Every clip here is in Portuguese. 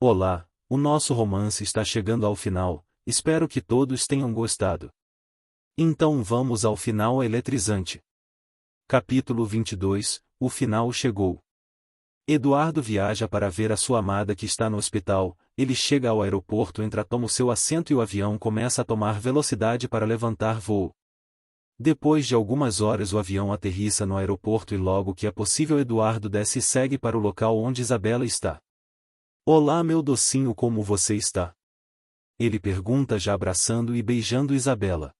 Olá, o nosso romance está chegando ao final, espero que todos tenham gostado. Então vamos ao final eletrizante. Capítulo 22, o final chegou. Eduardo viaja para ver a sua amada que está no hospital, ele chega ao aeroporto, toma o seu assento e o avião começa a tomar velocidade para levantar voo. Depois de algumas horas o avião aterrissa no aeroporto e logo que é possível Eduardo desce e segue para o local onde Isabela está. Olá meu docinho, como você está? Ele pergunta já abraçando e beijando Isabela.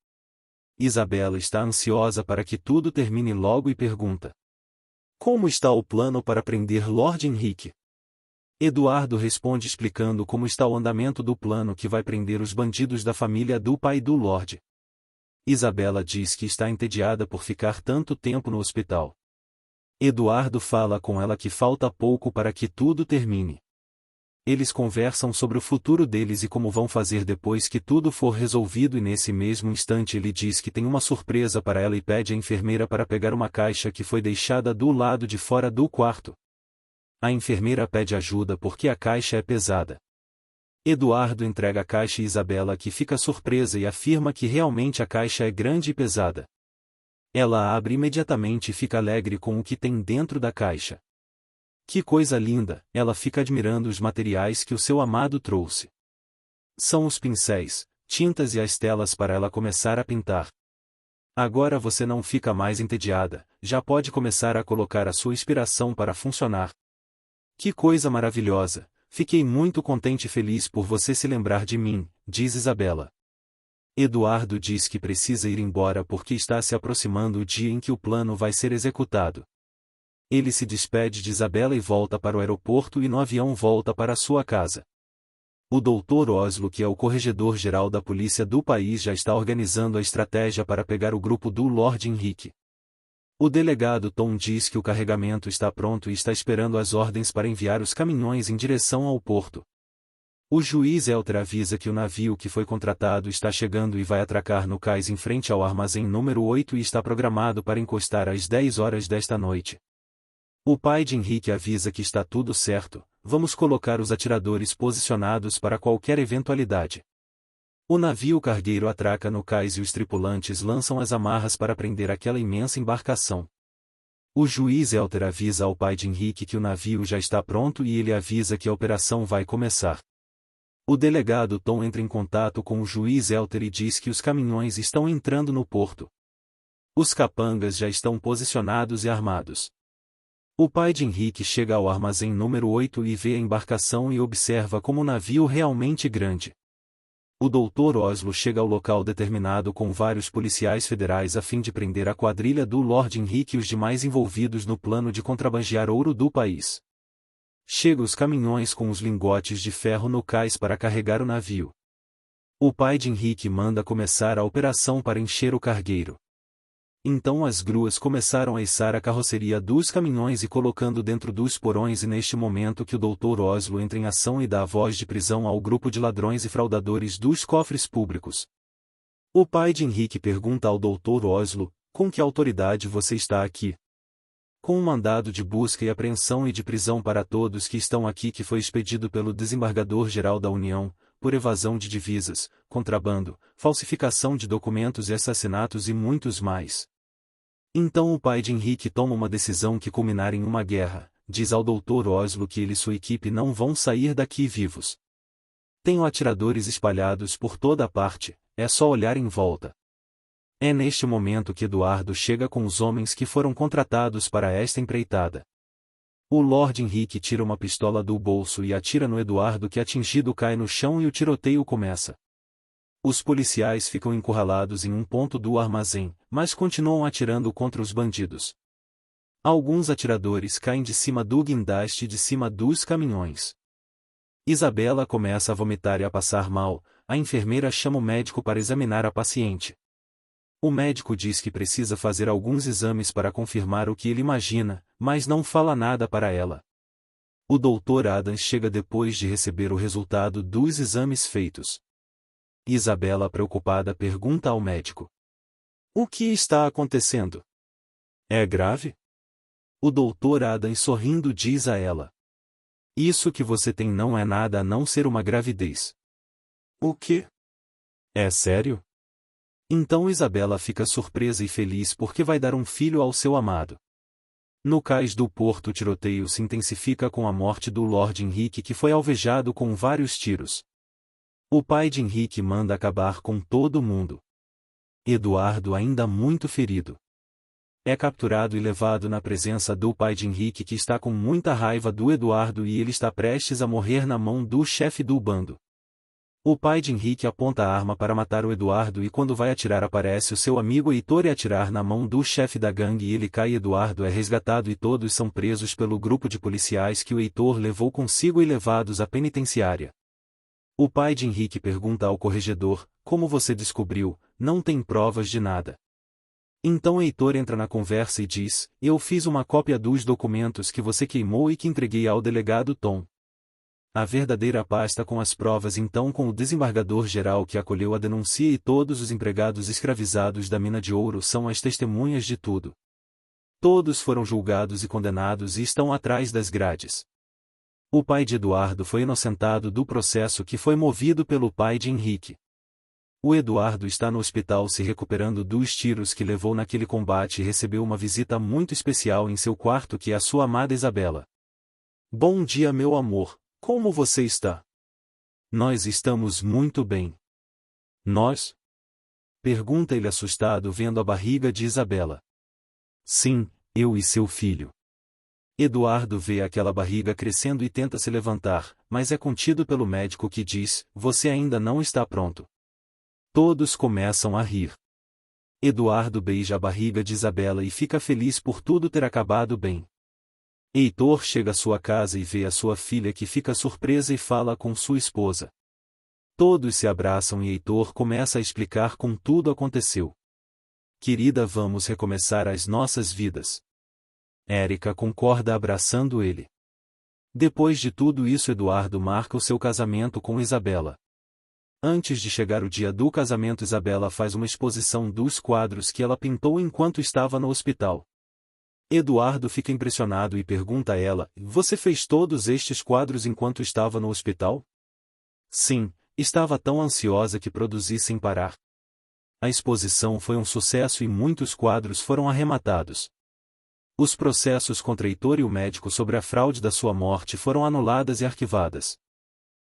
Isabela está ansiosa para que tudo termine logo e pergunta: como está o plano para prender Lord Henrique? Eduardo responde explicando como está o andamento do plano que vai prender os bandidos da família do pai do Lorde. Isabela diz que está entediada por ficar tanto tempo no hospital. Eduardo fala com ela que falta pouco para que tudo termine. Eles conversam sobre o futuro deles e como vão fazer depois que tudo for resolvido, e nesse mesmo instante ele diz que tem uma surpresa para ela e pede à enfermeira para pegar uma caixa que foi deixada do lado de fora do quarto. A enfermeira pede ajuda porque a caixa é pesada. Eduardo entrega a caixa e Isabela, que fica surpresa e afirma que realmente a caixa é grande e pesada. Ela a abre imediatamente e fica alegre com o que tem dentro da caixa. Que coisa linda, ela fica admirando os materiais que o seu amado trouxe. São os pincéis, tintas e as telas para ela começar a pintar. Agora você não fica mais entediada, já pode começar a colocar a sua inspiração para funcionar. Que coisa maravilhosa, fiquei muito contente e feliz por você se lembrar de mim, diz Isabela. Eduardo diz que precisa ir embora porque está se aproximando o dia em que o plano vai ser executado. Ele se despede de Isabela e volta para o aeroporto e no avião volta para sua casa. O Dr. Oslo, que é o corregedor-geral da polícia do país, já está organizando a estratégia para pegar o grupo do Lord Henrique. O delegado Tom diz que o carregamento está pronto e está esperando as ordens para enviar os caminhões em direção ao porto. O juiz Elter avisa que o navio que foi contratado está chegando e vai atracar no cais em frente ao armazém número 8 e está programado para encostar às 10 horas desta noite. O pai de Henrique avisa que está tudo certo, vamos colocar os atiradores posicionados para qualquer eventualidade. O navio cargueiro atraca no cais e os tripulantes lançam as amarras para prender aquela imensa embarcação. O juiz Elter avisa ao pai de Henrique que o navio já está pronto e ele avisa que a operação vai começar. O delegado Tom entra em contato com o juiz Elter e diz que os caminhões estão entrando no porto. Os capangas já estão posicionados e armados. O pai de Henrique chega ao armazém número 8 e vê a embarcação e observa como o navio realmente grande. O Dr. Oslo chega ao local determinado com vários policiais federais a fim de prender a quadrilha do Lord Henrique e os demais envolvidos no plano de contrabandear ouro do país. Chegam os caminhões com os lingotes de ferro no cais para carregar o navio. O pai de Henrique manda começar a operação para encher o cargueiro. Então as gruas começaram a içar a carroceria dos caminhões e colocando dentro dos porões, e neste momento que o Dr. Oslo entra em ação e dá a voz de prisão ao grupo de ladrões e fraudadores dos cofres públicos. O pai de Henrique pergunta ao Dr. Oslo: com que autoridade você está aqui? Com um mandado de busca e apreensão e de prisão para todos que estão aqui, que foi expedido pelo desembargador-geral da União, por evasão de divisas, contrabando, falsificação de documentos e assassinatos e muitos mais. Então o pai de Henrique toma uma decisão que culminará em uma guerra, diz ao Dr. Oslo que ele e sua equipe não vão sair daqui vivos. Tenho atiradores espalhados por toda a parte, é só olhar em volta. É neste momento que Eduardo chega com os homens que foram contratados para esta empreitada. O Lord Henrique tira uma pistola do bolso e atira no Eduardo, que atingido cai no chão e o tiroteio começa. Os policiais ficam encurralados em um ponto do armazém, mas continuam atirando contra os bandidos. Alguns atiradores caem de cima do guindaste e de cima dos caminhões. Isabela começa a vomitar e a passar mal, a enfermeira chama o médico para examinar a paciente. O médico diz que precisa fazer alguns exames para confirmar o que ele imagina, mas não fala nada para ela. O Dr. Adams chega depois de receber o resultado dos exames feitos. Isabela, preocupada, pergunta ao médico: o que está acontecendo? É grave? O Dr. Adams, sorrindo, diz a ela: Isso que você tem não é nada a não ser uma gravidez. O quê? É sério? Então Isabela fica surpresa e feliz porque vai dar um filho ao seu amado. No cais do porto o tiroteio se intensifica com a morte do Lord Henrique que foi alvejado com vários tiros. O pai de Henrique manda acabar com todo mundo. Eduardo ainda muito ferido. É capturado e levado na presença do pai de Henrique que está com muita raiva do Eduardo e ele está prestes a morrer na mão do chefe do bando. O pai de Henrique aponta a arma para matar o Eduardo e quando vai atirar aparece o seu amigo Heitor e atirar na mão do chefe da gangue e ele cai. Eduardo é resgatado e todos são presos pelo grupo de policiais que o Heitor levou consigo e levados à penitenciária. O pai de Henrique pergunta ao corregedor, como você descobriu, não tem provas de nada. Então Heitor entra na conversa e diz, eu fiz uma cópia dos documentos que você queimou e que entreguei ao delegado Tom. A verdadeira pasta com as provas então com o desembargador-geral que acolheu a denúncia e todos os empregados escravizados da mina de ouro são as testemunhas de tudo. Todos foram julgados e condenados e estão atrás das grades. O pai de Eduardo foi inocentado do processo que foi movido pelo pai de Henrique. O Eduardo está no hospital se recuperando dos tiros que levou naquele combate e recebeu uma visita muito especial em seu quarto que é a sua amada Isabela. Bom dia meu amor, como você está? Nós estamos muito bem. Nós? Pergunta ele assustado vendo a barriga de Isabela. Sim, eu e seu filho. Eduardo vê aquela barriga crescendo e tenta se levantar, mas é contido pelo médico que diz, você ainda não está pronto. Todos começam a rir. Eduardo beija a barriga de Isabela e fica feliz por tudo ter acabado bem. Heitor chega à sua casa e vê a sua filha que fica surpresa e fala com sua esposa. Todos se abraçam e Heitor começa a explicar como tudo aconteceu. Querida, vamos recomeçar as nossas vidas. Érica concorda abraçando ele. Depois de tudo isso Eduardo marca o seu casamento com Isabela. Antes de chegar o dia do casamento Isabela faz uma exposição dos quadros que ela pintou enquanto estava no hospital. Eduardo fica impressionado e pergunta a ela, você fez todos estes quadros enquanto estava no hospital? Sim, estava tão ansiosa que produzi sem parar. A exposição foi um sucesso e muitos quadros foram arrematados. Os processos contra Heitor e o médico sobre a fraude da sua morte foram anuladas e arquivadas.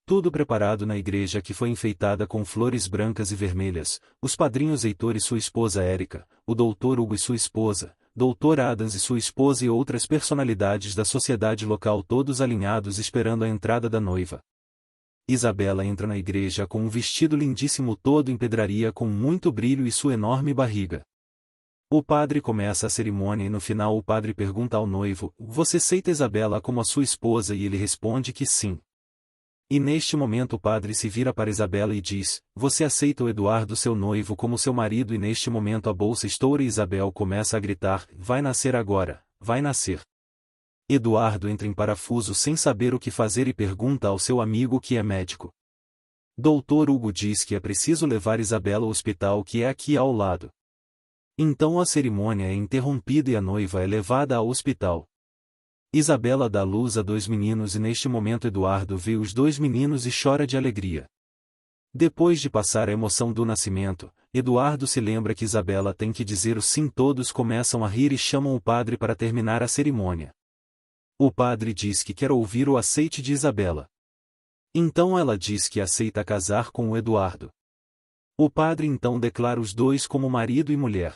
Tudo preparado na igreja que foi enfeitada com flores brancas e vermelhas, os padrinhos Heitor e sua esposa Érica, o doutor Hugo e sua esposa, doutor Adams e sua esposa e outras personalidades da sociedade local todos alinhados esperando a entrada da noiva. Isabela entra na igreja com um vestido lindíssimo todo em pedraria com muito brilho e sua enorme barriga. O padre começa a cerimônia e no final o padre pergunta ao noivo, você aceita Isabela como a sua esposa e ele responde que sim. E neste momento o padre se vira para Isabela e diz, você aceita o Eduardo seu noivo como seu marido e neste momento a bolsa estoura e Isabel começa a gritar, vai nascer agora, vai nascer. Eduardo entra em parafuso sem saber o que fazer e pergunta ao seu amigo que é médico. Doutor Hugo diz que é preciso levar Isabela ao hospital que é aqui ao lado. Então a cerimônia é interrompida e a noiva é levada ao hospital. Isabela dá luz a 2 meninos e neste momento Eduardo vê os 2 meninos e chora de alegria. Depois de passar a emoção do nascimento, Eduardo se lembra que Isabela tem que dizer o sim. Todos começam a rir e chamam o padre para terminar a cerimônia. O padre diz que quer ouvir o aceite de Isabela. Então ela diz que aceita casar com o Eduardo. O padre então declara os dois como marido e mulher.